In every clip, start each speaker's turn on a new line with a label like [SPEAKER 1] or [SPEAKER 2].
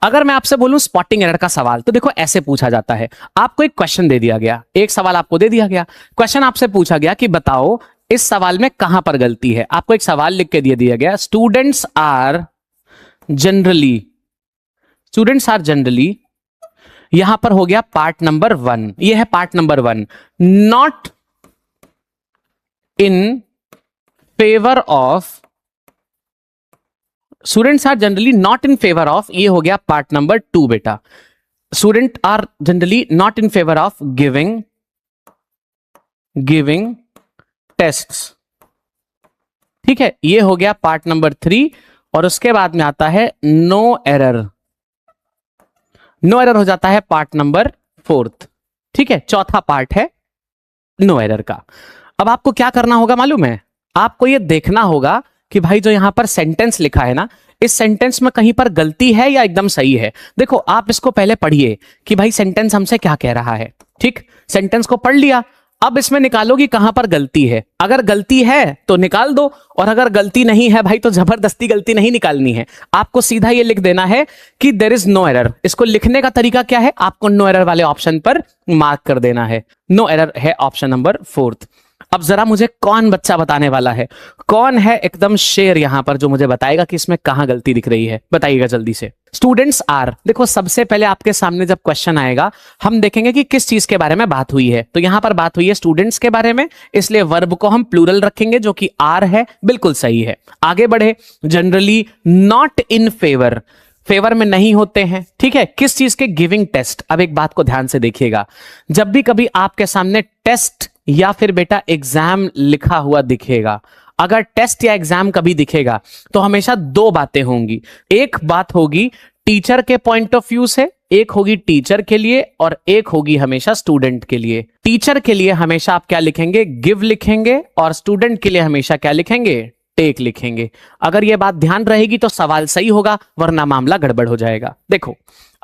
[SPEAKER 1] अगर मैं आपसे बोलूं स्पॉटिंग एरर का सवाल, तो देखो ऐसे पूछा जाता है। आपको एक क्वेश्चन दे दिया गया, एक सवाल आपको दे दिया गया, क्वेश्चन आपसे पूछा गया कि बताओ इस सवाल में कहां पर गलती है। आपको एक सवाल लिख के दे दिया गया, students are generally, students are generally, यहां पर हो गया पार्ट नंबर 1, ये है part number 1, not in favour of, students are generally not in favour of, ये हो गया पार्ट नंबर 2 बेटा। Student are generally not in favour of giving tests, ठीक है, ये हो गया पार्ट नंबर 3। और उसके बाद में आता है नो एरर, नो एरर हो जाता है पार्ट नंबर 4, ठीक है, चौथा पार्ट है नो एरर का। अब आपको क्या करना होगा मालूम है, आपको ये देखना होगा कि भाई जो यहां पर सेंटेंस लिखा है ना, इस सेंटेंस में कहीं पर गलती है या एकदम सही है। देखो आप इसको पहले पढ़िए कि भाई सेंटेंस हमसे क्या कह रहा है, ठीक, सेंटेंस को पढ़ लिया, अब इसमें निकालो कि कहां पर गलती है। अगर गलती है तो निकाल दो, और अगर गलती नहीं है भाई तो जबरदस्ती गलती नहीं निकालनी है, आपको सीधा ये लिख देना है कि देयर इज नो एरर। इसको लिखने का तरीका क्या है, आपको नो एरर वाले ऑप्शन पर मार्क कर देना है, नो एरर है ऑप्शन नंबर 4। अब जरा मुझे कौन बच्चा बताने वाला है, कौन है एकदम शेर यहां पर जो मुझे बताएगा कि इसमें कहां गलती दिख रही है, बताइएगा जल्दी से। स्टूडेंट्स आर, देखो सबसे पहले आपके सामने जब क्वेश्चन आएगा हम देखेंगे कि किस चीज के बारे में बात हुई है। तो यहां पर बात हुई है स्टूडेंट्स के बारे में, इसलिए वर्ब को हम प्लूरल रखेंगे जो कि आर है, बिल्कुल सही है। आगे बढ़े, generally not in favour, favour में नहीं होते हैं, ठीक है, किस चीज के, गिविंग टेस्ट। अब एक बात को ध्यान से देखिएगा, जब भी कभी आपके सामने टेस्ट या फिर बेटा एग्जाम लिखा हुआ दिखेगा, अगर टेस्ट या एग्जाम कभी दिखेगा तो हमेशा दो बातें होंगी। एक बात होगी टीचर के पॉइंट ऑफ व्यू से, एक होगी टीचर के लिए और एक होगी हमेशा स्टूडेंट के लिए। टीचर के लिए हमेशा आप क्या लिखेंगे, गिव लिखेंगे, और स्टूडेंट के लिए हमेशा क्या लिखेंगे, टेक लिखेंगे। अगर यह बात ध्यान रहेगी तो सवाल सही होगा, वरना मामला गड़बड़ हो जाएगा। देखो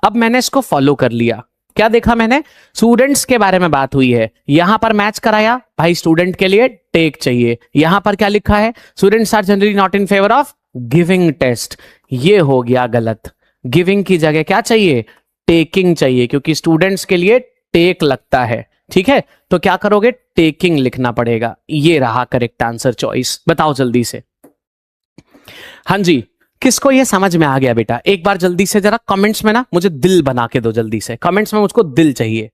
[SPEAKER 1] अब मैंने इसको फॉलो कर लिया, क्या देखा मैंने, स्टूडेंट्स के बारे में बात हुई है, यहां पर मैच कराया, भाई स्टूडेंट के लिए टेक चाहिए। यहां पर क्या लिखा है, students are generally not in favour of giving test, ये हो गया गलत। गिविंग की जगह क्या चाहिए, टेकिंग चाहिए, क्योंकि स्टूडेंट्स के लिए टेक लगता है, ठीक है, तो क्या करोगे, टेकिंग लिखना पड़ेगा। ये रहा करेक्ट आंसर चॉइस, बताओ जल्दी से। हाँ जी, किसको ये समझ में आ गया बेटा, एक बार जल्दी से जरा कमेंट्स में ना मुझे दिल बना के दो, जल्दी से कमेंट्स में मुझको दिल चाहिए।